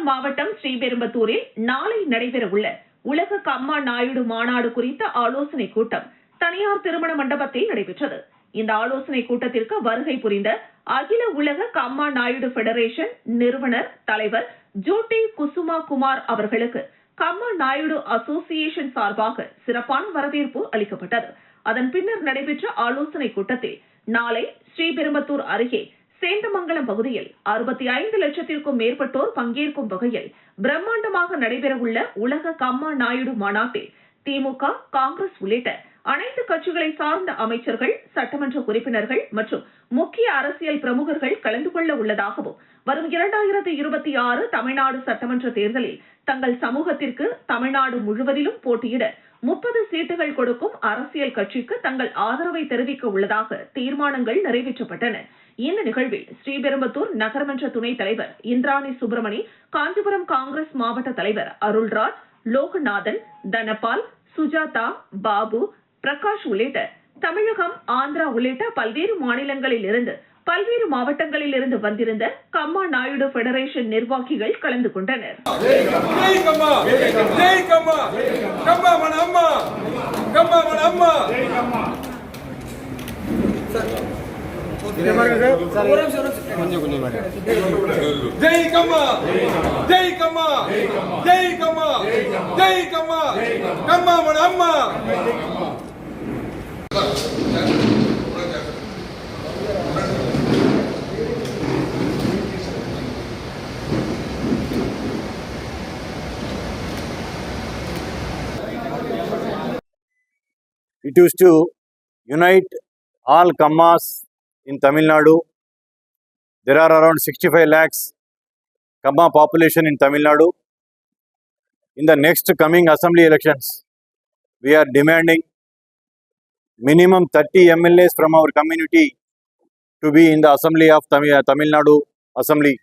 மாவட்டம் ஸ்ரீபெரும்புதூரில் நாளை நடைபெறவுள்ள உலக கம்மா நாயுடு மாநாடு குறித்த ஆலோசனைக் கூட்டம் தனியார் திருமண மண்டபத்தில் நடைபெற்றது. இந்த ஆலோசனைக் கூட்டத்திற்கு வருகை புரிந்த அகில உலக கம்மா நாயுடு பெடரேஷன் நிறுவனர் தலைவர் ஜோட்டி குசுமா குமார் அவர்களுக்கு கம்மா நாயுடு அசோசியேஷன் சார்பாக சிறப்பான வரவேற்பு அளிக்கப்பட்டது. அதன் பின்னர் நடைபெற்ற ஆலோசனைக் கூட்டத்தில் நாளை ஸ்ரீபெரும்புதூர் அருகே சேந்தமங்கலம் பகுதியில் 65 லட்சத்திற்கும் மேற்பட்டோர் பங்கேற்கும் வகையில் பிரம்மாண்டமாக நடைபெறவுள்ள உலக கம்மா நாயுடு மாநாட்டில் திமுக, காங்கிரஸ் உள்ளிட்ட அனைத்து கட்சிகளை சார்ந்த அமைச்சர்கள், சட்டமன்ற உறுப்பினர்கள் மற்றும் முக்கிய அரசியல் பிரமுகர்கள் கலந்து கொள்ள உள்ளதாகவும், வரும் 2026 தமிழ்நாடு சட்டமன்ற தேர்தலில் தங்கள் சமூகத்திற்கு தமிழ்நாடு முழுவதிலும் போட்டியிட 30 சீட்டுகள் கொடுக்கும் அரசியல் கட்சிக்கு தங்கள் ஆதரவை தெரிவிக்க உள்ளதாக தீர்மானங்கள் நிறைவேற்றப்பட்டன. இந்த நிகழ்வில் ஸ்ரீபெரும்புதூர் நகரமன்ற துணைத் தலைவர் இந்திராணி சுப்பிரமணி, காஞ்சிபுரம் காங்கிரஸ் மாவட்ட தலைவர் அருள்ராஜ், லோகநாதன், தனபால், சுஜாதா, பாபு, பிரகாஷ் உள்ளிட்ட தமிழகம், ஆந்திரா உள்ளிட்ட பல்வேறு மாநிலங்களில் இருந்து பல்வேறு மாவட்டங்களில் இருந்து வந்திருந்த கம்மா நாயுடு பெடரேஷன் நிர்வாகிகள் கலந்து கொண்டனர். It used to unite all Kammas in Tamil Nadu. There are around 65 lakhs Kamma population in Tamil Nadu. In the next coming assembly elections, we are demanding minimum 30 MLAs from our community to be in the assembly of Tamil Nadu Assembly.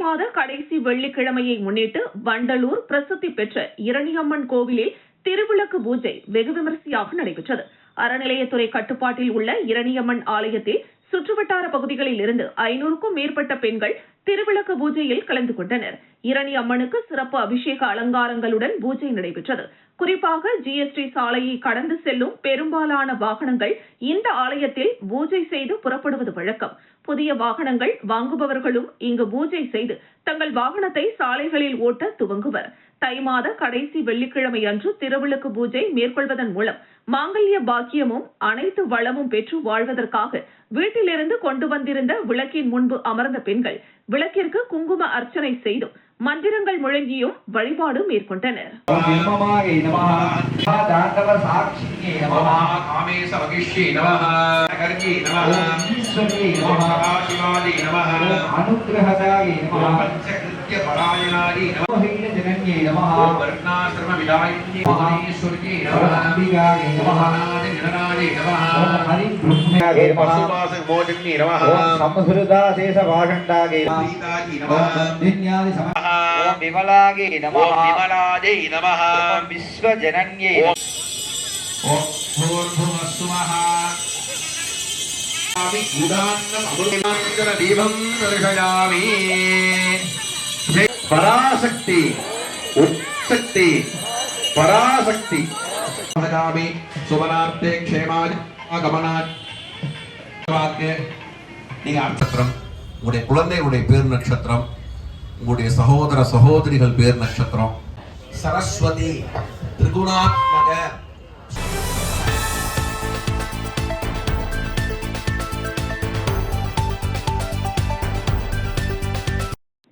மாத கடைசி வெள்ளிக்கிழமையை முன்னிட்டு வண்டலூர் பிரசித்தி பெற்ற இரணியம்மன் கோவிலில் திருவிளக்கு பூஜை வெகு விமரிசையாக நடைபெற்றது. அறநிலையத்துறை கட்டுப்பாட்டில் உள்ள இரணியம்மன் ஆலயத்தில் சுற்றுவட்டார பகுதிகளில் இருந்து 500க்கும் மேற்பட்ட பெண்கள் திருவிளக்கு பூஜையில் கலந்து கொண்டனர். இரணி அம்மனுக்கு சிறப்பு அபிஷேக அலங்காரங்களுடன் பூஜை நடைபெற்றது. குறிப்பாக GST சாலையை கடந்து செல்லும் பெரும்பாலான வாகனங்கள் இந்த ஆலயத்தில் பூஜை செய்து புறப்படுவது வழக்கம். புதிய வாகனங்கள் வாங்குபவர்களும் இங்கு பூஜை செய்து தங்கள் வாகனத்தை சாலைகளில் ஓட்ட துவங்குவர். தை மாத கடைசி வெள்ளிக்கிழமை அன்று திருவிளக்கு பூஜை மேற்கொள்வதன் மூலம் மாங்கல்ய பாக்கியமும் அனைத்து வளமும் பெற்று வாழ்வதற்காக வீட்டிலிருந்து கொண்டு வந்திருந்த விளக்கின் முன்பு அமர்ந்த பெண்கள் விளக்கிற்கு குங்கும அர்ச்சனை செய்தும் மந்திரங்கள் முழங்கியும் வழிபாடு மேற்கொண்டனர். विमलागे नमः विमलादे नमः विश्वजनन्ये ओम भूर्भुवस्सुमः आमि गुडान्नम अमृतांजन दीपं दर्शयामि पराशक्ति उत्शक्ति पराशक्ति भजामि सुवनार्थे क्षेमाय आगमनाय वाक्य நீங்க நட்சத்திரம் உங்களுடைய குழந்தைகளுடைய பேர் நட்சத்திரம் உங்களுடைய சகோதர சகோதரிகள் பேர் நட்சத்திரம் சரஸ்வதி திரிகுணாத்மக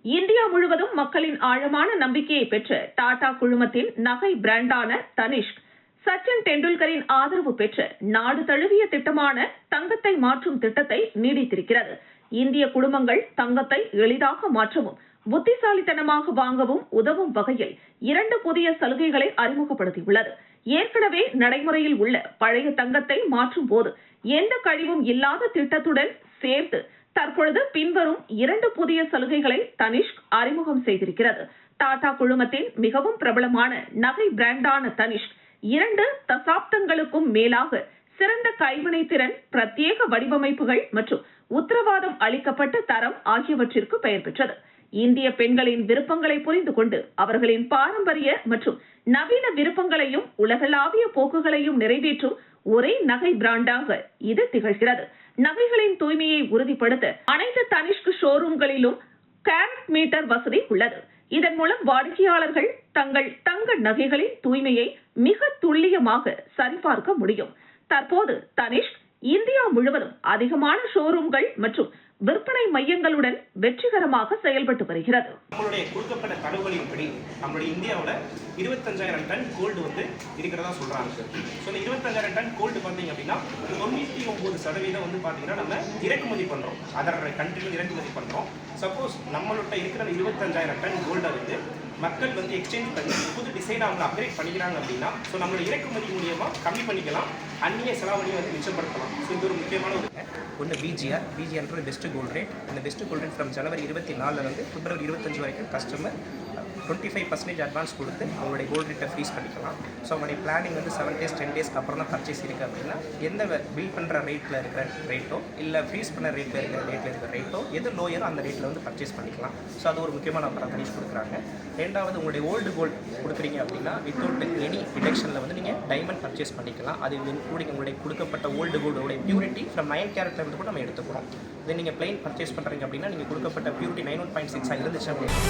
இந்தியா முழுவதும் மக்களின் ஆழமான நம்பிக்கையை பெற்ற டாடா குழுமத்தின் நகை பிராண்டான தனிஷ்க் சச்சின் டெண்டுல்கரின் ஆதரவு பெற்ற நாடு தழுவிய திட்டமான தங்கத்தை மாற்றும் திட்டத்தை நீடித்திருக்கிறது. இந்திய குடும்பங்கள் தங்கத்தை எளிதாக மாற்றவும் புத்திசாலித்தனமாக வாங்கவும் உதவும் வகையில் 2 புதிய சலுகைகளை அறிமுகப்படுத்தியுள்ளது. ஏற்கனவே நடைமுறையில் உள்ள பழைய தங்கத்தை மாற்றும் போது எந்த கழிவும் இல்லாத திட்டத்துடன் சேர்த்து தற்பொழுது பின்வரும் 2 புதிய சலுகைகளை தனிஷ்க் அறிமுகம் செய்திருக்கிறது. டாடா குழுமத்தின் மிகவும் பிரபலமான நகை பிராண்டான தனிஷ்க் 2 தசாப்தங்களுக்கும் மேலாக சிறந்த கைவினை திறன், பிரத்யேக வடிவமைப்புகள் மற்றும் உத்தரவாதம் அளிக்கப்பட்ட தரம் ஆகியவற்றிற்கு பெயர் பெற்றது. இந்திய பெண்களின் விருப்பங்களை புரிந்து கொண்டு அவர்களின் பாரம்பரிய மற்றும் நவீன விருப்பங்களையும் உலகளாவிய போக்குகளையும் நிறைவேற்றும் ஒரே நகை பிராண்டாக இது திகழ்கிறது. நகைகளின் தூய்மையை உறுதிப்படுத்த அனைத்து தனிஷ்க் ஷோரூம்களிலும் கேரட் மீட்டர் வசதி உள்ளது. இதன் மூலம் வாடிக்கையாளர்கள் தங்கள் தங்க நகைகளின் தூய்மையை மிக துல்லியமாக சரிபார்க்க முடியும். தற்போது தனிஷ்க் இந்தியா முழுவதும் அதிகமான ஷோரூம்கள் மற்றும் விற்பனை மையங்களுடன் வெற்றிகரமாக செயல்பட்டு வருகிறது. நம்மளுடைய கொடுக்கப்பட்ட தகவலின்படி நம்மளுடைய இந்தியாவில் 25,000 டன் கோல்டு இருக்கிறதா சொல்றாங்க. ஸோ இந்த 25,000 டன் கோல்டு பார்த்தீங்க அப்படின்னா 99% பார்த்தீங்கன்னா நம்ம இறக்குமதி பண்றோம், அதர் கண்ட்ரியில் இறக்குமதி பண்றோம். சப்போஸ் நம்மள்கிட்ட இருக்கிற 25,000 டன் கோல்டை மக்கள் எக்ஸ்சேஞ்ச் பண்ணி புது டிசைன் அவங்க அப்கிரேட் பண்ணிக்கிறாங்க அப்படின்னா ஸோ நம்மளோட இறக்குமதி மூலியமா கம்மி பண்ணிக்கலாம், அந்நிய செலவழியும் மிச்சப்படுத்தலாம். ஸோ இது ஒரு முக்கியமான ஒன்று பிஜிஆர்ன்ற பெஸ்ட் கோல்ட் ரேட். இந்த best gold rate from January 24 February 25 வரைக்கும் கஸ்டமர் 25% அட்வான்ஸ் கொடுத்து அவங்களுடைய கோல்ட் ரேட்டை ஃப்ரீஸ் பண்ணிக்கலாம். ஸோ அவங்களுடைய பிளானிங் 7 days 10 days அப்புறம் தான் பர்ச்சேஸ் இருக்குது அப்படின்னா எந்த பில் பண்ணுற ரேட்டில் இருக்கிற ரேட்டோ இல்லை ஃப்ரீஸ் பண்ண ரேட்டில் இருக்கிற ரேட்டோ எது லோயரோ அந்த ரேட்டில் பர்ச்சேஸ் பண்ணிக்கலாம். ஸோ அது ஒரு முக்கியமான ப்ராத்தனிஷ் கொடுக்குறாங்க. ரெண்டாவது, உங்களுடைய ஓல்டு கோல்டு கொடுக்குறீங்க அப்படின்னா வித்தவுட் எனி டிடக்ஷனில் நீங்கள் டைமண்ட் பர்ச்சேஸ் பண்ணிக்கலாம். அது இன்க்ளூடிங் உங்களுடைய கொடுக்கப்பட்ட ஓல்டு கோல்டோடைய பியூரிட்டி ஃப்ரம் 9 கேரட்ல இருந்து கூட நம்ம எடுத்துக்கிறோம். இதை நீங்கள் பிளைன் பர்ச்சேஸ் பண்ணுறீங்க அப்படின்னா நீங்கள் கொடுக்கப்பட்ட பியூரிட்டி 91.6 இருந்துச்சு அப்படின்னு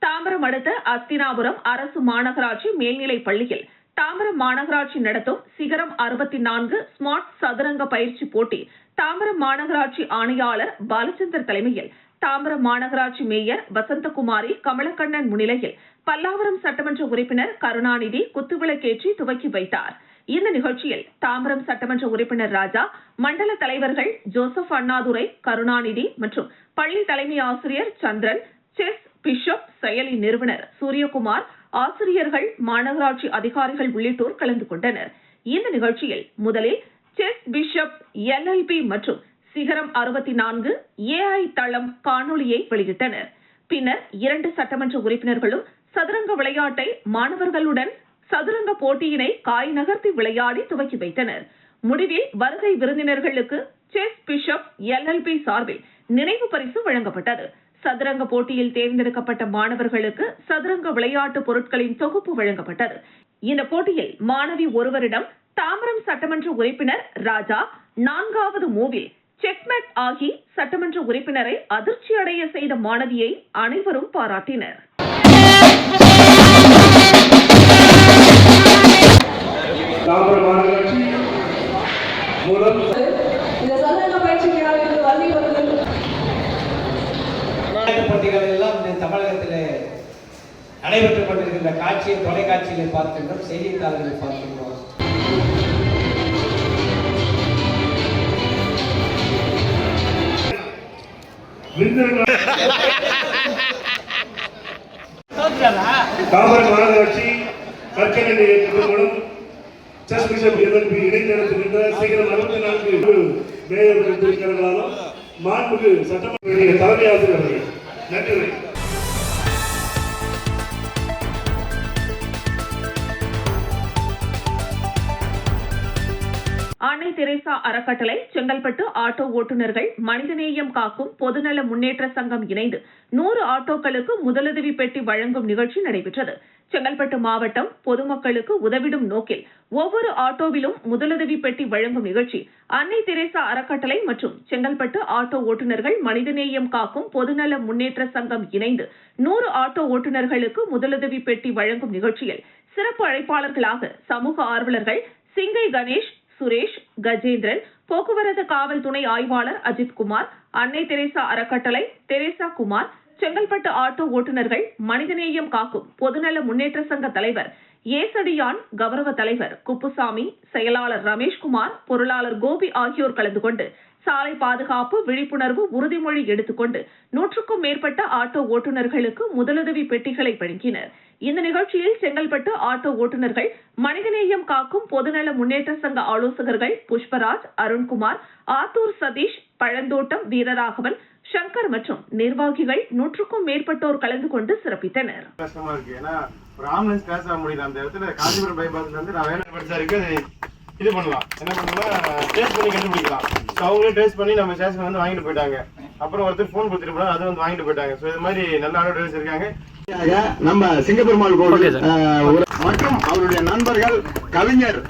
தாம்பரம் அடுத்த அஸ்தினாபுரம் அரசு மாநகராட்சி மேல்நிலைப் பள்ளியில் தாம்பரம் மாநகராட்சி நடத்தும் சிகரம் 64 ஸ்மார்ட் சதுரங்க பயிற்சி போட்டி தாம்பரம் மாநகராட்சி ஆணையாளர் பாலச்சந்தர் தலைமையில் தாம்பரம் மாநகராட்சி மேயர் வசந்தகுமாரி கமலக்கண்ணன் முன்னிலையில் பல்லாவரம் சட்டமன்ற உறுப்பினர் கருணாநிதி குத்துவிளக்கேற்றி துவக்கி வைத்தார். இந்த நிகழ்ச்சியில் தாம்பரம் சட்டமன்ற உறுப்பினர் ராஜா, மண்டல தலைவர்கள் ஜோசப் அண்ணாதுரை, கருணாநிதி மற்றும் பள்ளி தலைமை ஆசிரியர் சந்திரன், செஸ் பிஷப் செயலி நிறுவனர் சூரியகுமார், ஆசிரியர்கள், மாநகராட்சி அதிகாரிகள் உள்ளிட்டோர் கலந்து கொண்டனர். இந்த நிகழ்ச்சியில் முதலில் செஸ் பிஷப் LLB மற்றும் சிகரம் 64 AI தளம் காணொலியை வெளியிட்டனர். பின்னர் 2 சட்டமன்ற உறுப்பினர்களும் சதுரங்க விளையாட்டை மாணவர்களுடன் சதுரங்க போட்டியினை காய் நகர்த்தி விளையாடி துவக்கி வைத்தனர். முடிவில் வருகை விருந்தினர்களுக்கு செஸ் பிஷப் LLB சார்பில் நினைவு பரிசு வழங்கப்பட்டது. சதுரங்க போட்டியில் தேர்ந்தெடுக்கப்பட்ட மாணவர்களுக்கு சதுரங்க விளையாட்டு பொருட்களின் தொகுப்பு வழங்கப்பட்டது. இந்த போட்டியில் மாணவி ஒருவரிடம் தாம்பரம் சட்டமன்ற உறுப்பினர் ராஜா 4வது மூவில் செக்மேட் ஆகி சட்டமன்ற உறுப்பினரை அதிர்ச்சியடைய செய்த மாணவியை அனைவரும் பாராட்டினர். தாம்பரம் மாநகராட்சி மூலம் போட்டிகள் எல்லாம் தமிழகத்தில் நடைபெற்றுக் கொண்டிருக்கின்ற காட்சியை தொலைக்காட்சியிலே பார்க்கின்றோம், செய்தித்தாள்களில் பார்க்கின்றோம். தாம்பரம் மாநகராட்சி கற்கனை நிலையத்தின் மூலம் செஸ் பிஷப் LLB இணைந்து நடத்துகின்ற சீக்கிரம் 64 மேயர்கள் இருக்கிறதாலும் மாண்புக்கு சட்டமன்ற தலைமை ஆசிரியர்கள் நன்றி. அன்னை தெரேசா அறக்கட்டளை, செங்கல்பட்டு ஆட்டோ ஓட்டுநர்கள் மனிதநேயம் காக்கும் பொதுநல முன்னேற்ற சங்கம் இணைந்து 100 ஆட்டோக்களுக்கு முதலுதவி பெட்டி வழங்கும் நிகழ்ச்சி நடைபெற்றது. செங்கல்பட்டு மாவட்டம் பொதுமக்களுக்கு உதவிடும் நோக்கில் ஒவ்வொரு ஆட்டோவிலும் முதலுதவி பெட்டி வழங்கும் நிகழ்ச்சி அன்னை தெரேசா அறக்கட்டளை மற்றும் செங்கல்பட்டு ஆட்டோ ஓட்டுநர்கள் மனிதநேயம் காக்கும் பொதுநல முன்னேற்ற சங்கம் இணைந்து 100 ஆட்டோ ஓட்டுநர்களுக்கு முதலுதவி பெட்டி வழங்கும் நிகழ்ச்சியில் சிறப்பு அழைப்பாளர்களாக சமூக ஆர்வலர்கள் சிங்கை கணேஷ், சுரேஷ், கஜேந்திரன், போக்குவரத்து காவல் துணை ஆய்வாளர் அஜித்குமார், அன்னை தெரேசா அறக்கட்டளை தெரேசா குமார், செங்கல்பட்டு ஆட்டோ ஓட்டுநர்கள் மனிதநேயம் காக்கும் பொதுநல முன்னேற்ற சங்க தலைவர் ஏசடியான், கௌரவ தலைவர் குப்புசாமி, செயலாளர் ரமேஷ்குமார், பொருளாளர் கோபி ஆகியோர் கலந்து கொண்டு சாலை பாதுகாப்பு விழிப்புணர்வு உறுதிமொழி எடுத்துக்கொண்டு 100க்கும் மேற்பட்ட ஆட்டோ ஓட்டுநர்களுக்கு முதலுதவி பெட்டிகளை வழங்கினர். இந்த நிகழ்ச்சியில் செங்கல்பட்டு ஆட்டோ ஓட்டுநர்கள் மனிதநேயம் காக்கும் பொதுநல முன்னேற்ற சங்க ஆலோசகர்கள் புஷ்பராஜ், அருண்குமார், ஆத்தூர் சதீஷ், பழந்தோட்டம் வீரராகவன், சங்கர் மற்றும் நிர்வாகிகள் 100க்கும் மேற்பட்டோர் கலந்து கொண்டு சிறப்பித்தனர். கஷ்டமா இருக்கு. ஏன்னா ஒரு ஆம்புலன்ஸ் கிராஸ் ஆக முடியல. அந்த இடத்துல காஞ்சிபுரம் பைபாஸ்ல இருந்து நான் வேலை படிச்சா இருக்கு. இது பண்ணலாம், என்ன பண்ணலாம், டேஸ்ட் பண்ணி கண்டுபிடிக்கலாம். அவங்களே டேஸ்ட் பண்ணி நம்ம ஸ்டேஷன் வந்து வாங்கிட்டு போயிட்டாங்க. அப்புறம் ஒருத்தர் ஃபோன் கொடுத்துட்டு போனா அது வந்து வாங்கிட்டு போயிட்டாங்க. ஸோ இது மாதிரி நல்ல அட்வர்டைஸ் இருக்காங்க. நம்ம சிங்கப்பெருமாள் கோவில் மற்றும் அவருடைய நண்பர்கள் கவிஞர்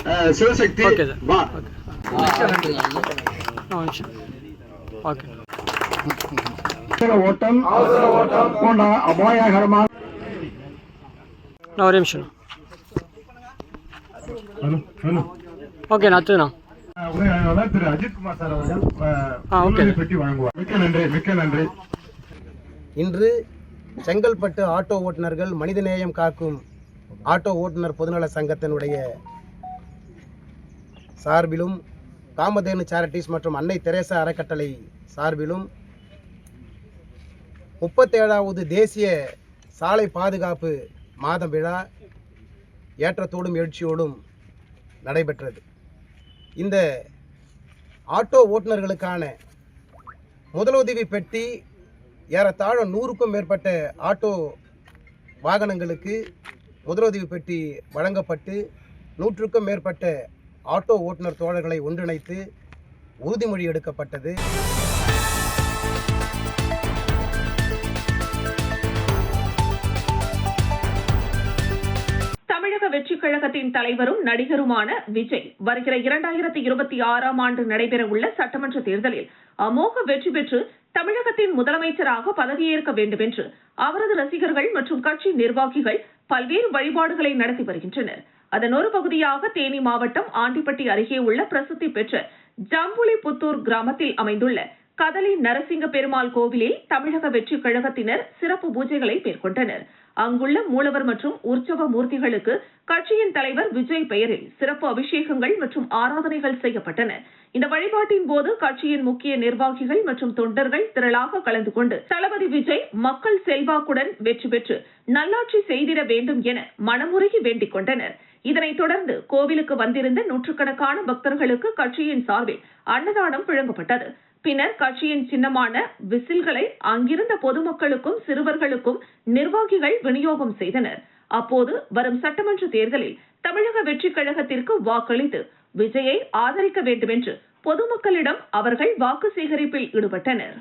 சிவசக்தி ஓட்டம் போன்ற அபாயகரமான ஒரு நிமிஷம். ஓகே நச்சுண்ணா. உரையாடலாளர் திரு அஜித்குமார் சார் அவர்கள் பெட்டி வழங்குவார். மிக்க நன்றி, மிக்க நன்றி. இன்று செங்கல்பட்டு ஆட்டோ ஓட்டுநர்கள் மனிதநேயம் காக்கும் ஆட்டோ ஓட்டுநர் பொதுநல சங்கத்தினுடைய சார்பிலும் காமதேனு சேரிட்டிஸ் மற்றும் அன்னை தெரேசா அறக்கட்டளை சார்பிலும் 37வது தேசிய சாலை பாதுகாப்பு மாத விழா ஏற்றத்தோடும் எழுச்சியோடும் நடைபெற்றது. இந்த ஆட்டோ ஓட்டுநர்களுக்கான முதலுதவி பெட்டி ஏறத்தாழ 100க்கும் மேற்பட்ட ஆட்டோ வாகனங்களுக்கு முதலுதவி பெட்டி வழங்கப்பட்டு 100க்கும் மேற்பட்ட ஆட்டோ ஓட்டுநர் தோழர்களை ஒன்றிணைத்து உறுதிமொழி எடுக்கப்பட்டது. தமிழக வெற்றிக் கழகத்தின் தலைவரும் நடிகருமான விஜய் வருகிற 2026ஆம் ஆண்டு நடைபெறவுள்ள சட்டமன்ற தேர்தலில் அமோக வெற்றி பெற்று தமிழகத்தின் முதலமைச்சராக பதவியேற்க வேண்டும் என்று அவரது ரசிகர்கள் மற்றும் கட்சி நிர்வாகிகள் பல்வேறு வழிபாடுகளை நடத்தி வருகின்றனர். அதன் ஒரு பகுதியாக தேனி மாவட்டம் ஆண்டிப்பட்டி அருகே உள்ள பிரசித்தி பெற்ற ஜம்புலிபுத்தூர் கிராமத்தில் அமைந்துள்ள கதலி நரசிங்க பெருமாள் கோவிலில் தமிழக வெற்றி கழகத்தினர் சிறப்பு பூஜைகளை மேற்கொண்டனர். அங்குள்ள மூலவர் மற்றும் உற்சவ மூர்த்திகளுக்கு கட்சியின் தலைவர் விஜய் பெயரில் சிறப்பு அபிஷேகங்கள் மற்றும் ஆராதனைகள் செய்யப்பட்டன. இந்த வழிபாட்டின் போது கட்சியின் முக்கிய நிர்வாகிகள் மற்றும் தொண்டர்கள் திரளாக கலந்து கொண்டு தளபதி விஜய் மக்கள் செல்வாக்குடன் வெற்றி பெற்று நல்லாட்சி செய்திட வேண்டும் என மனமுருகி வேண்டிக் கொண்டனர். இதனைத் தொடர்ந்து கோவிலுக்கு வந்திருந்த நூற்றுக்கணக்கான பக்தர்களுக்கு கட்சியின் சார்பில் அன்னதானம் வழங்கப்பட்டது. பின்னர் கட்சியின் சின்னமான விசில்களை அங்கிருந்த பொதுமக்களுக்கும் சிறுவர்களுக்கும் நிர்வாகிகள் விநியோகம் செய்தனர். அப்போது வரும் சட்டமன்ற தேர்தலில் தமிழக வெற்றிக் கழகத்திற்கு வாக்களித்து விஜயை ஆதரிக்க வேண்டும் என்று பொதுமக்களிடம் அவர்கள் வாக்கு சேகரிப்பில் ஈடுபட்டனர்.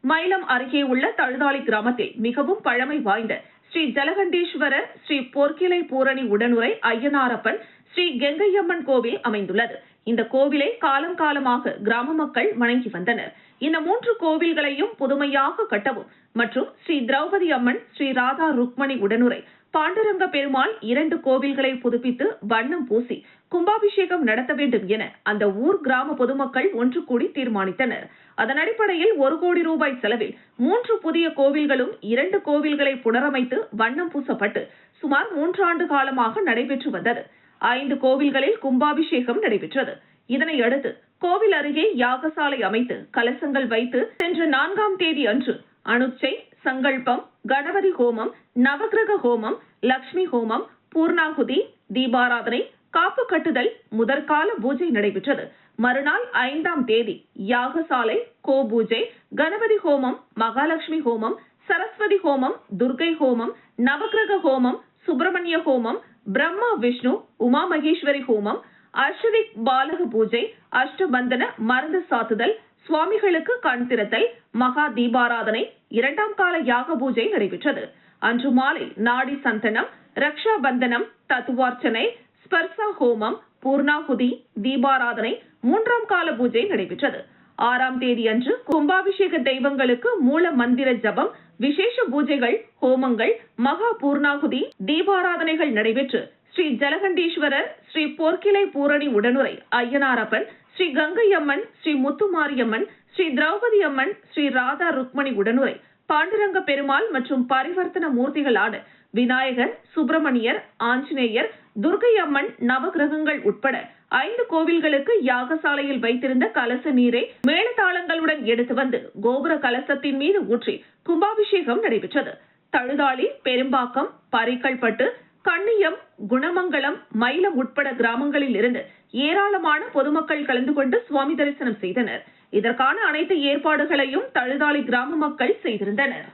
மயிலம் அருகே உள்ள தழுதாளி கிராமத்தில் மிகவும் பழமை வாய்ந்த ஸ்ரீ ஜலகண்டேஸ்வரர் ஸ்ரீ பொற்கிளை பூரணி உடனுரை ஐயனாரப்பன் ஸ்ரீ கெங்கையம்மன் கோவில் அமைந்துள்ளது. இந்த கோவிலை காலம் காலமாக கிராம மக்கள் வணங்கி வந்தனர். இந்த 3 கோவில்களையும் புதுமையாக கட்டவும் மற்றும் ஸ்ரீ திரௌபதி அம்மன் ஸ்ரீ ராதா ருக்மணி உடனுரை பாண்டுரங்க பெருமாள் 2 கோவில்களை புதுப்பித்து வண்ணம் பூசி கும்பாபிஷேகம் நடத்த வேண்டும் என அந்த ஊர் கிராம பொதுமக்கள் ஒன்று கூடி தீர்மானித்தனர். அதன் அடிப்படையில் 1 கோடி ரூபாய் செலவில் 3 புதிய கோவில்களும் 2 கோவில்களை புனரமைத்து வண்ணம் பூசப்பட்டு சுமார் 3 ஆண்டு காலமாக நடைபெற்று வந்தது. 5 கோவில்களில் கும்பாபிஷேகம் நடைபெற்றது. இதனையடுத்து கோவில் அருகே யாகசாலை அமைத்து கலசங்கள் வைத்து சென்ற 4ஆம் தேதி அன்று அனுச்சை, சங்கல்பம், கணபதி ஹோமம், நவகிரக ஹோமம், லட்சுமி ஹோமம், பூர்ணாகுதி, தீபாராதனை, காப்பு கட்டுதல், முதற்கால பூஜை நடைபெற்றது. மறுநாள் 5ஆம் தேதி யாகசாலை, கோபூஜை, கணபதி ஹோமம், மகாலட்சுமி ஹோமம், சரஸ்வதி ஹோமம், துர்கை ஹோமம், நவகிரக ஹோமம், சுப்பிரமணிய ஹோமம், பிரம்மா விஷ்ணு உமா மகேஸ்வரி ஹோமம், அஷ்டதிக் பாலக பூஜை, அஷ்டபந்தன மருந்து சாத்துதல், சுவாமிகளுக்கு கண் திறத்தல், மகா தீபாராதனை, 2ஆம் கால யாக பூஜை நடைபெற்றது. அன்று மாலை நாடி சந்தனம், ரக்ஷா பந்தனம், தத்துவார்ச்சனை, ஸ்பர்சா ஹோமம், பூர்ணாகுதி, தீபாராதனை, 3ஆம் கால பூஜை நடைபெற்றது. 6ஆம் தேதி அன்று கும்பாபிஷேக தெய்வங்களுக்கு மூல மந்திர ஜபம், விசேஷ பூஜைகள், ஹோமங்கள், மகா பூர்ணாகுதி, தீபாராதனைகள் நடைபெற்று ஸ்ரீ ஜலகண்டீஸ்வரர், ஸ்ரீ பொற்கிளை பூரணி உடனுரை ஐயனாரப்பன், ஸ்ரீ கங்கையம்மன், ஸ்ரீ முத்துமாரியம்மன், ஸ்ரீ திரௌபதி அம்மன், ஸ்ரீ ராதா ருக்மணி உடனுரை பாண்டுரங்க பெருமாள் மற்றும் பரிவர்த்தன மூர்த்திகளான விநாயகர், சுப்பிரமணியர், ஆஞ்சநேயர், துர்க்கை அம்மன், நவகிரகங்கள் உட்பட 5 கோவில்களுக்கு யாகசாலையில் வைத்திருந்த கலச நீரை மேளதாளங்களுடன் எடுத்து வந்து கோபுர கலசத்தின் மீது ஊற்றி கும்பாபிஷேகம் நடைபெற்றது. தழுதாளி, பெரும்பாக்கம், பரிக்கல்பட்டு, கண்ணியம், குணமங்கலம், மயிலம் உட்பட கிராமங்களில் இருந்து ஏராளமான பொதுமக்கள் கலந்து கொண்டு சுவாமி தரிசனம் செய்தனர். இதற்கான அனைத்து ஏற்பாடுகளையும் தழுதாளி கிராம மக்கள் செய்திருந்தனர்.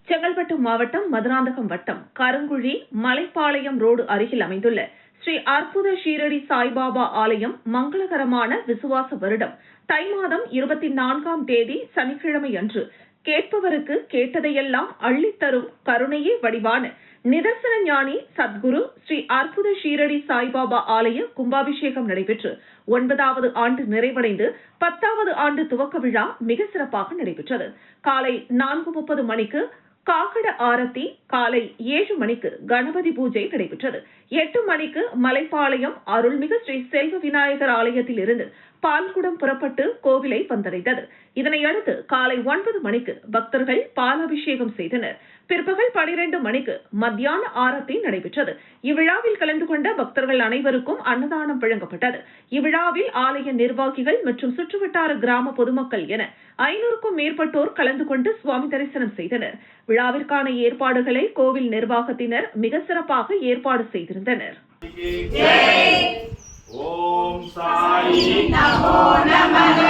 செங்கல்பட்டு மாவட்டம் மதுராந்தகம் வட்டம் கருங்குழி மலைப்பாளையம் ரோடு அருகில் அமைந்துள்ள ஸ்ரீ அற்புத ஷீரடி சாய்பாபா ஆலயம் மங்களகரமான விசுவாச வருடம் தை மாதம் 24ஆம் தேதி சனிக்கிழமை அன்று கேட்பவருக்கு கேட்டதையெல்லாம் அள்ளித்தரும் கருணையே வடிவான நிதர்சன ஞானி சத்குரு ஸ்ரீ அற்புத ஷீரடி சாய்பாபா ஆலய கும்பாபிஷேகம் நடைபெற்று 9வது ஆண்டு நிறைவடைந்து 10வது ஆண்டு துவக்க விழா மிக சிறப்பாக நடைபெற்றது. காலை 4:30 மணிக்கு காக்கட ஆரத்தி, காலை 7 மணிக்கு கணபதி பூஜை நடைபெற்றது. 8 மணிக்கு மலைப்பாளையம் அருள்மிகு ஸ்ரீ செல்வ விநாயகர் ஆலயத்தில் இருந்து பால்குடம் புறப்பட்டு கோவிலை வந்தடைந்தது. இதனையடுத்து காலை 9 மணிக்கு பக்தர்கள் பாலாபிஷேகம் செய்தனர். பிற்பகல் 12 மணிக்கு மத்தியான ஆரத்தி நடைபெற்றது. இவ்விழாவில் கலந்து கொண்ட பக்தர்கள் அனைவருக்கும் அன்னதானம் வழங்கப்பட்டது. இவ்விழாவில் ஆலய நிர்வாகிகள் மற்றும் சுற்றுவட்டார கிராம பொதுமக்கள் என 500க்கும் மேற்பட்டோர் கலந்து கொண்டு சுவாமி தரிசனம் செய்தனர். விழாவிற்கான ஏற்பாடுகளை கோவில் நிர்வாகத்தினர் மிக சிறப்பாக ஏற்பாடு செய்திருந்தனர். ஓம் சாயி நமோ நமः.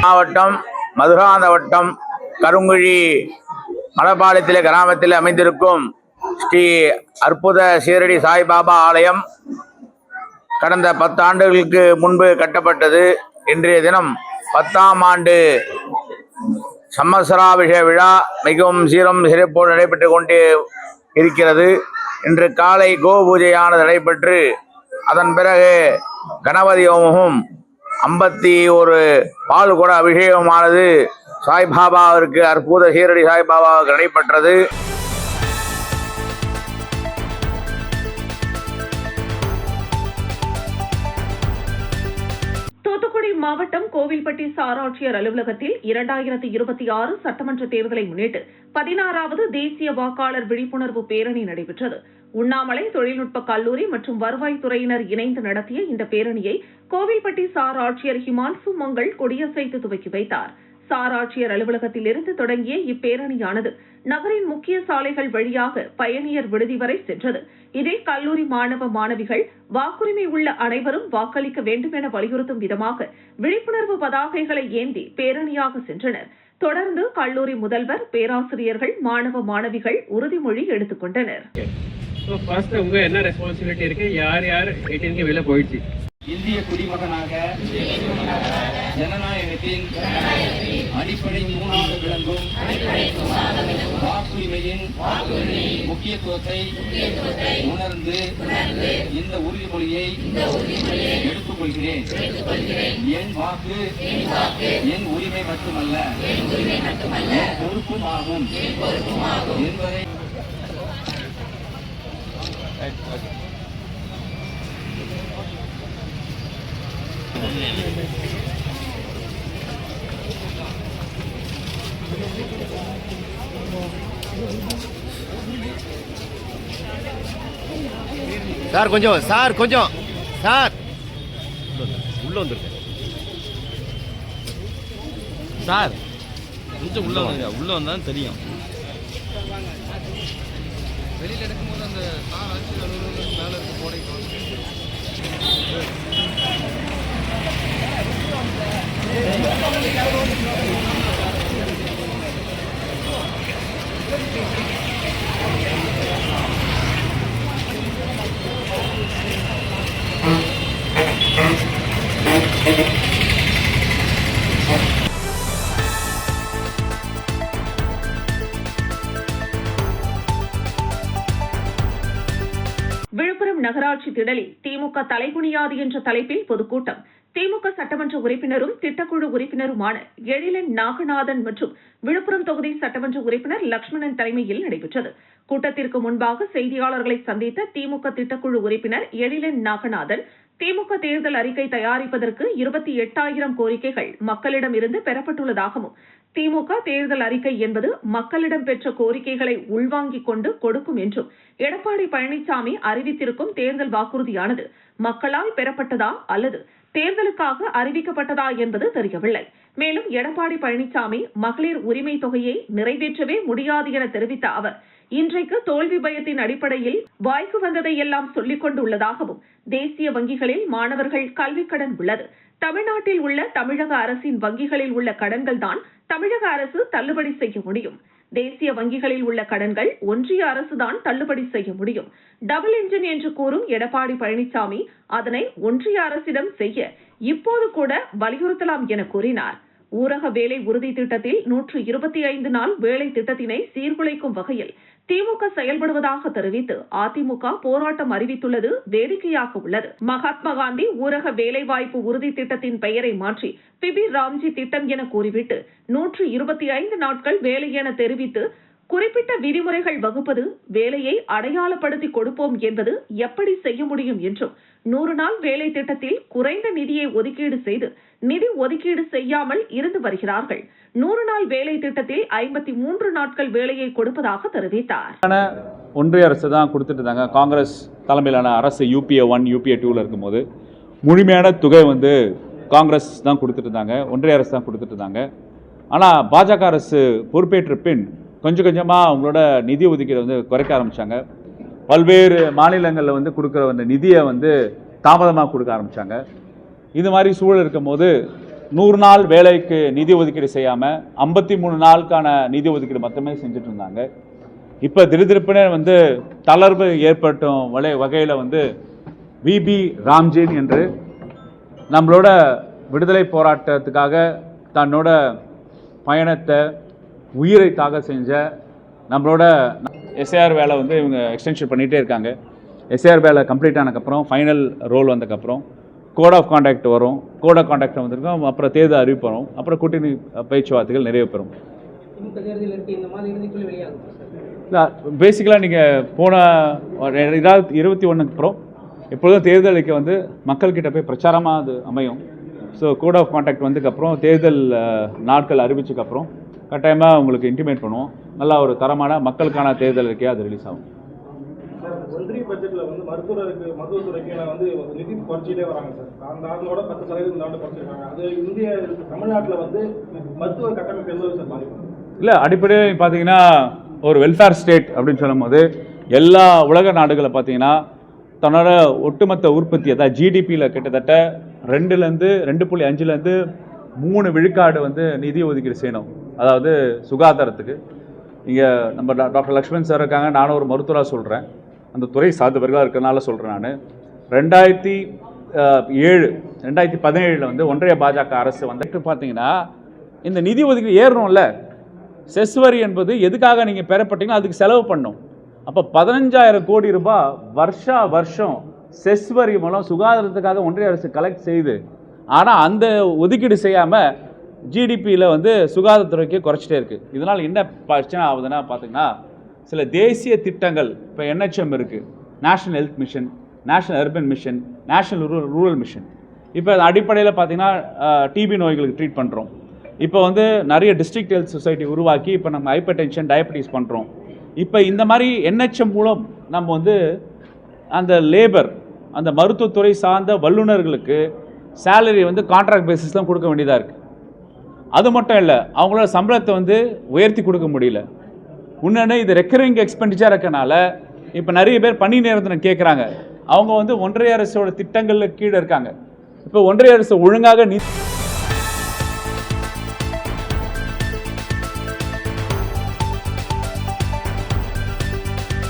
மாவட்டம் மதுராந்த வட்டம் கருங்குழி மலைப்பாளையத்திலே கிராமத்தில் அமைந்திருக்கும் ஸ்ரீ அற்புத ஷீரடி சாய்பாபா ஆலயம் கடந்த 10 ஆண்டுகளுக்கு முன்பு கட்டப்பட்டது. இன்றைய தினம் 10ஆம் ஆண்டு சம்மத்சராபிஷேக விழா மிகவும் சீரும் சிறப்போடு நடைபெற்று கொண்டே இருக்கிறது. இன்று காலை கோ பூஜையானது நடைபெற்று அதன் பிறகு கணபதி ஹோமமும் 51 பால் குட அபிஷேகமானது சாய்பாபாவிற்கு அற்புத ஷீரடி சாய்பாபாவுக்கு நடைபெற்றது. தூத்துக்குடி மாவட்டம் கோவில்பட்டி சார் ஆட்சியர் அலுவலகத்தில் 2026 சட்டமன்ற தேர்தலை முன்னிட்டு 16வது தேசிய வாக்காளர் விழிப்புணர்வு பேரணி நடைபெற்றது. உண்ணாமலை தொழில்நுட்ப கல்லூரி மற்றும் வருவாய்த்துறையினர் இணைந்து நடத்திய இந்த பேரணியை கோவில்பட்டி சார் ஆட்சியர் ஹிமான்சு மங்கள் கொடியசைத்து துவக்கி வைத்தார். சார் ஆட்சியர் அலுவலகத்தில் இருந்து தொடங்கிய இப்பேரணியானது நகரின் முக்கிய சாலைகள் வழியாக பயணியர் விடுதி வரை சென்றது. இதில் கல்லூரி மாணவ மாணவிகள் வாக்குரிமை உள்ள அனைவரும் வாக்களிக்க வேண்டும் என வலியுறுத்தும் விதமாக விழிப்புணர்வு பதாகைகளை ஏந்தி பேரணியாக சென்றனர். தொடர்ந்து கல்லூரி முதல்வர், பேராசிரியர்கள், மாணவ மாணவிகள் உறுதிமொழி எடுத்துக் கொண்டனர். என்ன ரெஸ்பான்சிபிலிட்டி இருக்கு? யார் யார் 18 வெளில போயிடுச்சு? இந்திய குடிமகனாக ஜனநாயகத்தின் அடிப்படை தூணாக விளங்கும் வாக்குரிமையின் முக்கியத்துவத்தை உணர்ந்து இந்த உறுதிமொழியை எடுத்துக் கொள்கிறேன். என் வாக்கு என் உரிமை மட்டுமல்ல, என் பொறுப்பும் ஆகும் என்பதை சார் கொஞ்சம் சார் உள்ள வந்துருங்க சார், கொஞ்சம் உள்ள வாங்க. உள்ள வந்தாலும் தெரியும். வெளியில எடுக்கும்போது அந்த சார் ஆட்சி மேல இருக்க போடைக்கு விழுப்புரம் நகராட்சி திடலில் திமுக தலைகுனியாது என்ற தலைப்பில் பொதுக்கூட்டம். திமுக சட்டமன்ற உறுப்பினரும் திட்டக்குழு உறுப்பினருமான எழிலன் நாகநாதன் மற்றும் விழுப்புரம் தொகுதி சட்டமன்ற உறுப்பினர் லட்சுமணன் தலைமையில் நடைபெற்றது. கூட்டத்திற்கு முன்பாக செய்தியாளர்களை சந்தித்த திமுக திட்டக்குழு உறுப்பினர் எழிலன் நாகநாதன், திமுக தேர்தல் அறிக்கை தயாரிப்பதற்கு 28,000 கோரிக்கைகள் மக்களிடம் இருந்து பெறப்பட்டுள்ளதாகவும், திமுக தேர்தல் அறிக்கை என்பது மக்களிடம் பெற்ற கோரிக்கைகளை உள்வாங்கிக் கொண்டு கொடுக்கும் என்றும், எடப்பாடி பழனிசாமி அறிவித்திருக்கும் தேர்தல் வாக்குறுதியானது மக்களால் பெறப்பட்டதா அல்லது தேர்தலுக்காக அறிவிக்கப்பட்டதா என்பது தெரியவில்லை. மேலும் எடப்பாடி பழனிசாமி மகளிர் உரிமை தொகையை நிறைவேற்றவே முடியாது என தெரிவித்த அவர், இன்றைக்கு தோல்வி பயத்தின் அடிப்படையில் வாய்க்கு வந்ததை எல்லாம் சொல்லிக் கொண்டுள்ளதாகவும், தேசிய வங்கிகளில் மாணவர்கள் கல்விக் கடன் உள்ளது, தமிழ்நாட்டில் உள்ள தமிழக அரசின் வங்கிகளில் உள்ள கடன்கள் தான் தமிழக அரசு தள்ளுபடி செய்ய முடியும், தேசிய வங்கிகளில் உள்ள கடன்கள் ஒன்றிய அரசுதான் தள்ளுபடி செய்ய முடியும், டபுள் இன்ஜின் என்று கூறும் எடப்பாடி பழனிசாமி அதனை ஒன்றிய அரசிடம் செய்ய இப்போது கூட வலியுறுத்தலாம் என கூறினார். ஊரக வேலை உறுதி திட்டத்தில் 125 நாள் வேலை திட்டத்தினை சீர்குலைக்கும் வகையில் திமுக செயல்படுவதாக தெரிவித்து அதிமுக போராட்டம் அறிவித்துள்ளது வேடிக்கையாக உள்ளது. மகாத்மா காந்தி ஊரக வேலைவாய்ப்பு உறுதி திட்டத்தின் பெயரை மாற்றி பிபி ராம்ஜி திட்டம் என கூறிவிட்டு 125 நாட்கள் வேலை என தெரிவித்து குறிப்பிட்ட விதிமுறைகள் வகுப்பது, வேலையை அடையாளப்படுத்தி கொடுப்போம் என்பது எப்படி செய்ய முடியும் என்றும், 100 நாள் வேலை திட்டத்தில் குறைந்த நிதியை ஒதுக்கீடு செய்து நிதி ஒதுக்கீடு செய்யாமல் இருந்து வருகிறார்கள். 100 நாள் வேலை திட்டத்தில் 53 நாட்கள் வேலையை கொடுப்பதாக தெரிவித்தார். ஒன்றிய அரசு தான் கொடுத்துட்டு இருந்தாங்க. காங்கிரஸ் தலைமையிலான அரசு UPA 1 UPA 2 இருக்கும்போது முழுமையான தொகை காங்கிரஸ் தான் கொடுத்துட்டு இருந்தாங்க, ஒன்றிய அரசு தான் கொடுத்துட்டு இருந்தாங்க. ஆனால் பாஜக அரசு பொறுப்பேற்ற பின் கொஞ்சம் கொஞ்சமாக அவங்களோட நிதி ஒதுக்கீடை குறைக்க ஆரம்பித்தாங்க. பல்வேறு மாநிலங்களில் கொடுக்குற நிதியை தாமதமாக கொடுக்க ஆரம்பித்தாங்க. இது மாதிரி சூழல் இருக்கும் போது 100 நாள் வேலைக்கு நிதி ஒதுக்கீடு செய்யாமல் 53 நாளுக்கான நிதி ஒதுக்கீடு மட்டுமே செஞ்சுட்டு இருந்தாங்க. இப்போ திடீர்னு தளர்வு ஏற்பட்டும் வகையில் விபி ராம்ஜின் என்று நம்மளோட விடுதலை போராட்டத்துக்காக தன்னோட பயணத்தை உயிரை தாக செஞ்ச நம்மளோட எஸ்ஐஆர் வேலை இவங்க எக்ஸ்டென்ஷன் பண்ணிகிட்டே இருக்காங்க. எஸ்ஐஆர் வேலை கம்ப்ளீட் ஆனதுக்கப்புறம் ஃபைனல் ரோல் வந்ததுக்கப்புறம் கோட் ஆஃப் கான்டாக்ட் வரும். கோட் ஆஃப் கான்டாக்ட் வந்திருக்கோம். அப்புறம் தேர்தல் அறிவிப்பு வரும். அப்புறம் கூட்டணி பேச்சுவார்த்தைகள் நிறைவு பெறும். இல்லை, பேசிக்கலாக நீங்கள் போன 2021 அப்புறம் எப்பொழுதும் தேர்தலுக்கு மக்கள்கிட்ட போய் பிரச்சாரமாக அது அமையும். ஸோ கோட் ஆஃப் கான்டாக்ட் வந்ததுக்கப்புறம் தேர்தல் நாட்கள் அறிவிச்சதுக்கப்புறம் கட்டாயமாக உங்களுக்கு இன்டிமேட் பண்ணுவோம். நல்லா ஒரு தரமான மக்களுக்கான தேர்தல் இருக்கே அது ரிலீஸ் ஆகும். ஒன்றிய பட்ஜெட்டில் வந்து மருத்துவத்துறைக்கு வந்து நிதி குறைச்சிட்டே வராங்க சார். அந்த ஆண்டோட 10% இந்த ஆண்டு குறைச்சிருக்காங்க. அது இந்திய தமிழ்நாட்டில் வந்து மருத்துவ கட்டமைப்பு எந்த சார் பாதிக்கும்? இல்லை, அடிப்படையில் பார்த்தீங்கன்னா ஒரு வெல்ஃபேர் ஸ்டேட் அப்படின்னு சொல்லும் போது எல்லா உலக நாடுகளை பார்த்தீங்கன்னா தன்னோட ஒட்டுமொத்த உற்பத்தி, அதாவது ஜிடிபியில் கிட்டத்தட்ட 2.5 3 விழுக்காடு வந்து நிதி ஒதுக்கீடு செய்யணும். அதாவது சுகாதாரத்துக்கு. இங்கே நம்ம டாக்டர் லக்ஷ்மண் சார் இருக்காங்க, நானும் ஒரு மருத்துவராக சொல்கிறேன், அந்த துறை சார்ந்தவர்களாக இருக்கிறனால சொல்கிறேன். நான் 2017 வந்து ஒன்றிய பாஜக அரசு வந்துட்டு பார்த்தீங்கன்னா இந்த நிதி ஒதுக்கீடு ஏறணும்ல. செஸ் வரி என்பது எதுக்காக நீங்கள் பெறப்பட்டீங்களோ அதுக்கு செலவு பண்ணணும். அப்போ 15,000 கோடி ரூபாய் வருஷம் செஸ் வரி மூலம் சுகாதாரத்துக்காக ஒன்றிய அரசு கலெக்ட் செய்யுது. ஆனால் அந்த ஒதுக்கீடு செய்யாமல் ஜிடிபியில் வந்து சுகாதாரத்துறைக்கு குறைச்சிட்டே இருக்குது. இதனால் என்ன பிரச்சனை ஆகுதுன்னா பார்த்தீங்கன்னா சில தேசிய திட்டங்கள், இப்போ NHM இருக்குது, national health mission, national urban mission, national rural mission. இப்போ அடிப்படையில் பார்த்தீங்கன்னா டிபி நோய்களுக்கு ட்ரீட் பண்ணுறோம். இப்போ வந்து நிறைய டிஸ்ட்ரிக்ட் ஹெல்த் சொசைட்டி உருவாக்கி இப்போ நம்ம ஹைப்பர் டென்ஷன், டயபெட்டிஸ் பண்ணுறோம். இப்போ இந்த மாதிரி NHM மூலம் நம்ம வந்து அந்த லேபர், அந்த மருத்துவத்துறை சார்ந்த வல்லுநர்களுக்கு சேலரி வந்து கான்ட்ராக்ட் பேசிஸ் தான் கொடுக்க வேண்டியதாக இருக்குது. அது மட்டும் இல்லை, அவங்களோட சம்பளத்தை வந்து உயர்த்தி கொடுக்க முடியல. இன்னொன்று, இது ரெக்கரிங் எக்ஸ்பெண்டிச்சர் இருக்கனால இப்போ நிறைய பேர் பணி நேரத்தினை கேட்குறாங்க. அவங்க வந்து ஒன்றிய அரசோட திட்டங்களில் கீழே இருக்காங்க. இப்போ ஒன்றிய அரசு ஒழுங்காக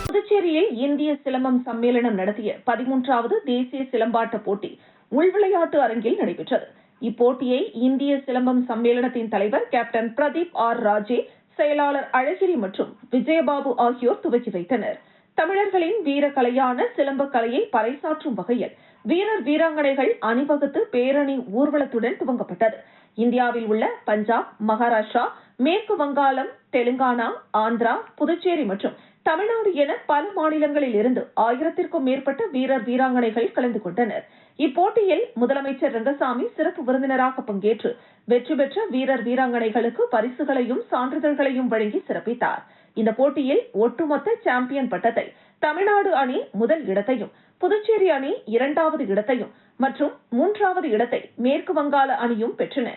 புதுச்சேரியில் இந்திய சிலம்பம் சம்மேளனம் நடத்திய 13வது தேசிய சிலம்பாட்ட போட்டி உள்விளையாட்டு அரங்கில் நடைபெற்றது. இப்போட்டியை இந்திய சிலம்பம் சம்மேளனத்தின் தலைவர் கேப்டன் பிரதீப் ஆர் ராஜே, செயலாளர் அழகிரி மற்றும் விஜயபாபு ஆகியோர் துவக்கி வைத்தனர். தமிழர்களின் வீரக்கலையான சிலம்ப கலையை பறைசாற்றும் வகையில் வீரர் வீராங்கனைகள் அணிவகுத்து பேரணி ஊர்வலத்துடன் துவங்கப்பட்டது. இந்தியாவில் உள்ள பஞ்சாப், மகாராஷ்டிரா, மேற்கு வங்காளம், தெலுங்கானா, ஆந்திரா, புதுச்சேரி மற்றும் தமிழ்நாடு என பல மாநிலங்களில் இருந்து 1000க்கும் மேற்பட்ட வீரர் வீராங்கனைகள் கலந்து கொண்டனர். இப்போட்டியில் முதலமைச்சர் ரங்கசாமி சிறப்பு விருந்தினராக பங்கேற்று வெற்றி பெற்ற வீரர் வீராங்கனைகளுக்கு பரிசுகளையும் சான்றிதழ்களையும் வழங்கி சிறப்பித்தார். இந்த போட்டியில் ஒட்டுமொத்த சாம்பியன் பட்டத்தை தமிழ்நாடு அணி முதல் இடத்தையும், புதுச்சேரி அணி 2வது இடத்தையும் மற்றும் 3வது இடத்தை மேற்கு வங்காள அணியும் பெற்றன.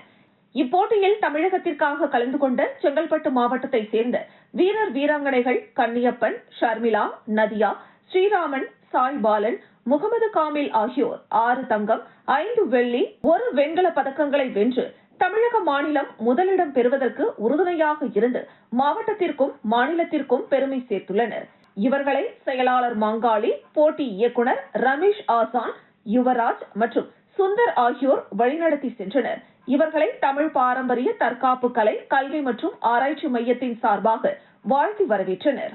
இப்போட்டியில் தமிழகத்திற்காக கலந்து கொண்ட செங்கல்பட்டு மாவட்டத்தை சேர்ந்த வீரர் வீராங்கனைகள் கன்னியப்பன், ஷர்மிளா, நதியா, ஸ்ரீராமன், சாய் பாலன், முகமது காமில் ஆகியோர் 6 தங்கம், 5 வெள்ளி, 1 வெண்கல பதக்கங்களை வென்று தமிழக மாநிலம் முதலிடம் பெறுவதற்கு உறுதுணையாக இருந்து மாவட்டத்திற்கும் மாநிலத்திற்கும் பெருமை சேர்த்துள்ளனர். இவர்களை செயலாளர் மாங்காளி, போட்டி இயக்குனர் ரமேஷ் ஆசான், யுவராஜ் மற்றும் சுந்தர் ஆகியோர் வழிநடத்தி சென்றனர். இவர்களை தமிழ் பாரம்பரிய தற்காப்பு கலை, கல்வி மற்றும் ஆராய்ச்சி மையத்தின் சார்பாக வாழ்த்தி வரவேற்றனர்.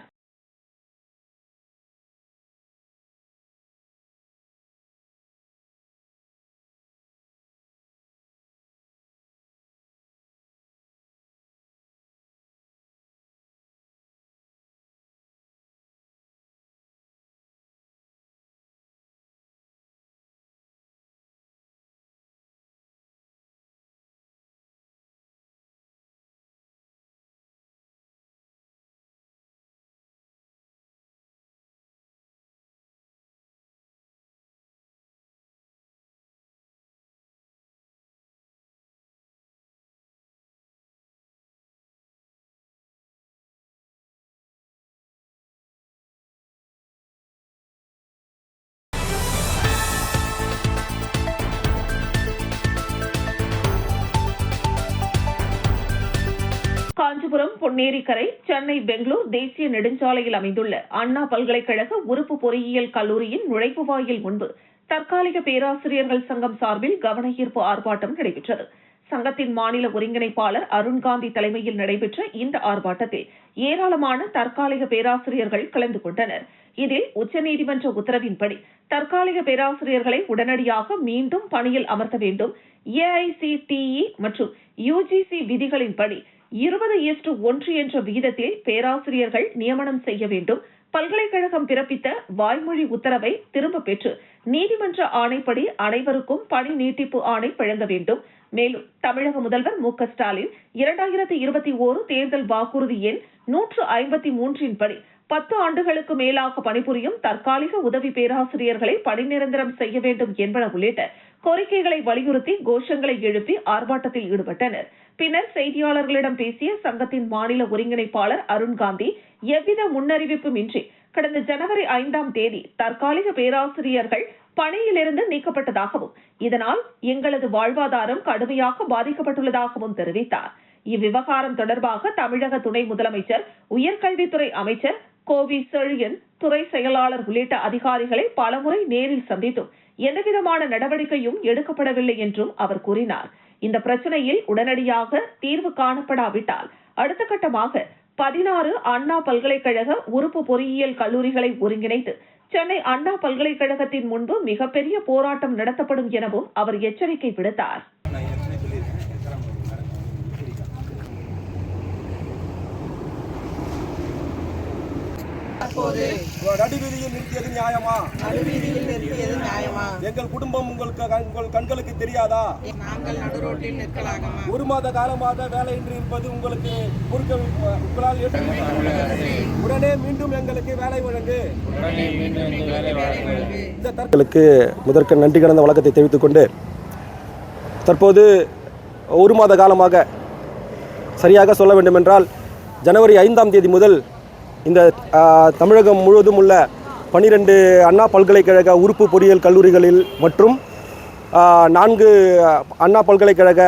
காஞ்சிபுரம் பொன்னேரிக்கரை சென்னை பெங்களூர் தேசிய நெடுஞ்சாலையில் அமைந்துள்ள அண்ணா பல்கலைக்கழக உறுப்பு பொறியியல் கல்லூரியின் நுழைவு வாயில் முன்பு தற்காலிக பேராசிரியர்கள் சங்கம் சார்பில் கவன ஈர்ப்பு ஆர்ப்பாட்டம் நடைபெற்றது. சங்கத்தின் மாநில ஒருங்கிணைப்பாளர் அருண்காந்தி தலைமையில் நடைபெற்ற இந்த ஆர்ப்பாட்டத்தில் ஏராளமான தற்காலிக பேராசிரியர்கள் கலந்து கொண்டனர். இதில் உச்சநீதிமன்ற உத்தரவின்படி தற்காலிக பேராசிரியர்களை உடனடியாக மீண்டும் பணியில் அமர்த்த வேண்டும், AICTE மற்றும் UGC விதிகளின்படி 20:1 என்ற விகிதத்தில் பேராசிரியர்கள் நியமனம் செய்ய வேண்டும், பல்கலைக்கழகம் பிறப்பித்த வாய்மொழி உத்தரவை திரும்ப பெற்று நீதிமன்ற ஆணைப்படி அனைவருக்கும் பணி நீட்டிப்பு ஆணை வழங்க வேண்டும். மேலும் தமிழக முதல்வர் மு.க.ஸ்டாலின் 2021 தேர்தல் வாக்குறுதி எண் 153 படி 10 ஆண்டுகளுக்கு மேலாக பணிபுரியும் தற்காலிக உதவி பேராசிரியர்களை பணி நிரந்தரம் செய்ய வேண்டும் என்பன உள்ளிட்ட கோரிக்கைகளை வலியுறுத்தி கோஷங்களை எழுப்பி ஆர்ப்பாட்டத்தில் ஈடுபட்டனர். பின்னர் செய்தியாளர்களிடம் பேசிய சங்கத்தின் மாநில ஒருங்கிணைப்பாளர் அருண்காந்தி, எவ்வித முன்னறிவிப்பும் இன்றி கடந்த ஜனவரி 5ஆம் தேதி தற்காலிக பேராசிரியர்கள் பணியிலிருந்து நீக்கப்பட்டதாகவும் இதனால் எங்களது வாழ்வாதாரம் கடுமையாக பாதிக்கப்பட்டுள்ளதாகவும் தெரிவித்தார். இவ்விவகாரம் தொடர்பாக தமிழக துணை முதலமைச்சர், உயர்கல்வித்துறை அமைச்சர் கோவி செழியன், துறை செயலாளர் உள்ளிட்ட அதிகாரிகளை பலமுறை நேரில் சந்தித்தும் எந்தவிதமான நடவடிக்கையும் எடுக்கப்படவில்லை என்றும் அவர் கூறினார். இந்த பிரச்சனையில் உடனடியாக தீர்வு காணப்படாவிட்டால் அடுத்த கட்டமாக 16 அண்ணா பல்கலைக்கழக உறுப்பு பொறியியல் கல்லூரிகளை ஒருங்கிணைத்து சென்னை அண்ணா பல்கலைக்கழகத்தின் முன்பு மிகப்பெரிய போராட்டம் நடத்தப்படும் எனவும் அவர் எச்சரிக்கை விடுத்தார். நடுவீதியில் நிறுத்தியது நியாயமா? எங்கள் குடும்பம் உங்கள் கண்களுக்கு தெரியாதா? நாங்கள் நடுரோட்டில் நிற்கலாமா? 1 மாத காலமாக வேலையின்றி இருப்பது உங்களுக்கு உங்களால் உடனே மீண்டும் எங்களுக்கு வேலை வழங்கு. இந்த தற்களுக்கு முதற்க நன்றி கடந்த வழக்கத்தை தெரிவித்துக் கொண்டு, தற்போது 1 மாத காலமாக சரியாக சொல்ல வேண்டுமென்றால் ஜனவரி 5ஆம் தேதி முதல் இந்த தமிழகம் முழுவதும் உள்ள 12 அண்ணா பல்கலைக்கழக உறுப்பு பொறியியல் கல்லூரிகளில் மற்றும் 4 அண்ணா பல்கலைக்கழக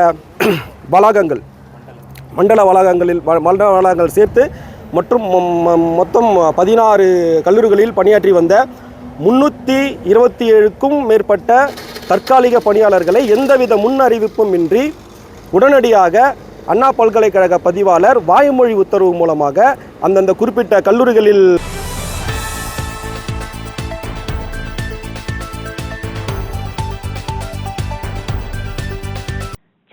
வளாகங்கள், மண்டல வளாகங்கள் சேர்த்து மற்றும் மொத்தம் 16 கல்லூரிகளில் பணியாற்றி வந்த 327க்கும் மேற்பட்ட தற்காலிக பணியாளர்களை எந்தவித முன் அறிவிப்பும் இன்றி உடனடியாக அண்ணா பல்கலைக்கழக பதிவாளர் வாய்மொழி உத்தரவு மூலமாக அந்தந்த குறிப்பிட்ட கல்லூரிகளில்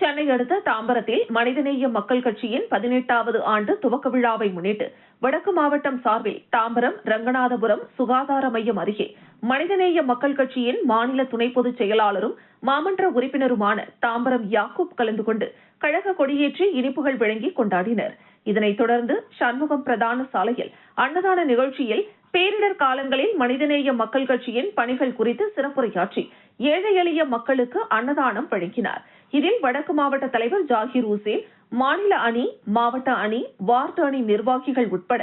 சென்னை அடுத்த தாம்பரத்தில் மனிதநேய மக்கள் கட்சியின் 18வது ஆண்டு துவக்க விழாவை முன்னிட்டு வடக்கு மாவட்டம் சார்பில் தாம்பரம் ரங்கநாதபுரம் சுகாதார மையம் அருகே மனிதநேய மக்கள் கட்சியின் மாநில துணை பொதுச் செயலாளரும் மாமன்ற உறுப்பினருமான தாம்பரம் யாக்கூப் கலந்து கொண்டு கழக கொடியேற்றி இனிப்புகள் வழங்கி கொண்டாடினர். இதனைத் தொடர்ந்து சண்முகம் பிரதான சாலையில் அன்னதான நிகழ்ச்சியில் பேரிடர் காலங்களில் மனிதநேய மக்கள் கட்சியின் பணிகள் குறித்து சிறப்புரையாற்றி ஏழை எளிய மக்களுக்கு அன்னதானம் வழங்கினார். இதில் வடக்கு மாவட்ட தலைவர் ஜாகிர் ஹுசேன், மாநில அணி, மாவட்ட அணி, வார்டு அணி நிர்வாகிகள் உட்பட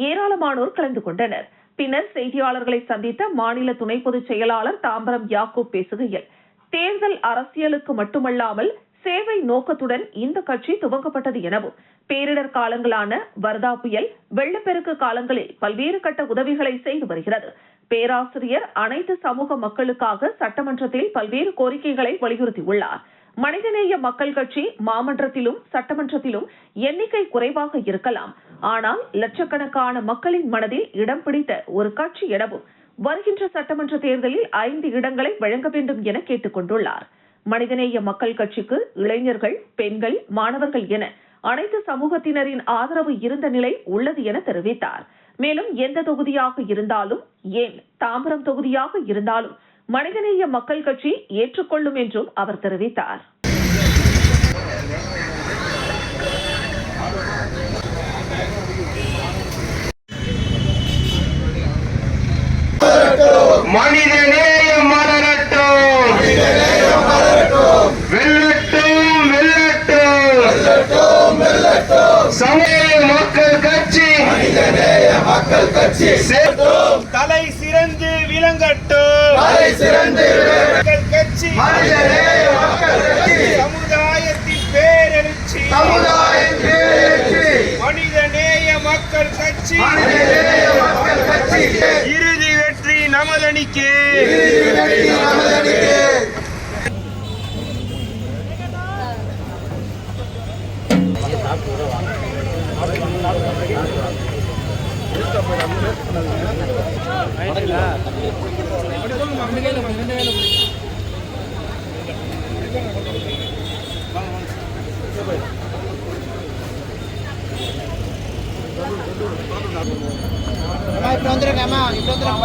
ஏராளமானோர் கலந்து கொண்டனர். பின்னர் செய்தியாளர்களை சந்தித்த மாநில துணை பொதுச் செயலாளர் தாம்பரம் யாக்கூப் பேசுகையில், தேர்தல் அரசியலுக்கு மட்டுமல்லாமல் சேவை நோக்கத்துடன் இந்த கட்சி துவங்கப்பட்டது எனவும் பேரிடர் காலங்களான வர்தா புயல், வெள்ளப்பெருக்கு காலங்களில் பல்வேறு கட்ட உதவிகளை செய்து வருகிறது. பேராசிரியர் அனைத்து சமூக மக்களுக்காக சட்டமன்றத்தில் பல்வேறு கோரிக்கைகளை வலியுறுத்தியுள்ளார். மனிதநேய மக்கள் கட்சி மாமன்றத்திலும் சட்டமன்றத்திலும் எண்ணிக்கை குறைவாக இருக்கலாம், ஆனால் லட்சக்கணக்கான மக்களின் மனதில் இடம் பிடித்த ஒரு கட்சி எனவும் வருகின்ற சட்டமன்ற தேர்தலில் 5 இடங்களை வழங்க வேண்டும் என கேட்டுக் கொண்டுள்ளார். மனிதநேய மக்கள் கட்சிக்கு இளைஞர்கள், பெண்கள், மாணவர்கள் என அனைத்து சமூகத்தினரின் ஆதரவு இருந்த நிலை உள்ளது என தெரிவித்தார். மேலும் எந்த தொகுதியாக இருந்தாலும், ஏன் தாம்பரம் தொகுதியாக இருந்தாலும் மனிதநேய மக்கள் கட்சி ஏற்றுக்கொள்ளும் என்றும் அவர் தெரிவித்தார். மனிதநேயம் மலரட்டும், வெல்லட்டும், வெல்லட்டும். சமூக மக்கள் கட்சி, தலை சிறந்து விளங்கட்டும், மக்கள் கட்சி, சமுதாயத்தின் பேரெழுச்சி, மனிதநேய மக்கள் கட்சி, இறுதி வெற்றி நமதணிக்கே. வாங்க இப்படி வந்துருங்க, இப்படி வந்துருங்க.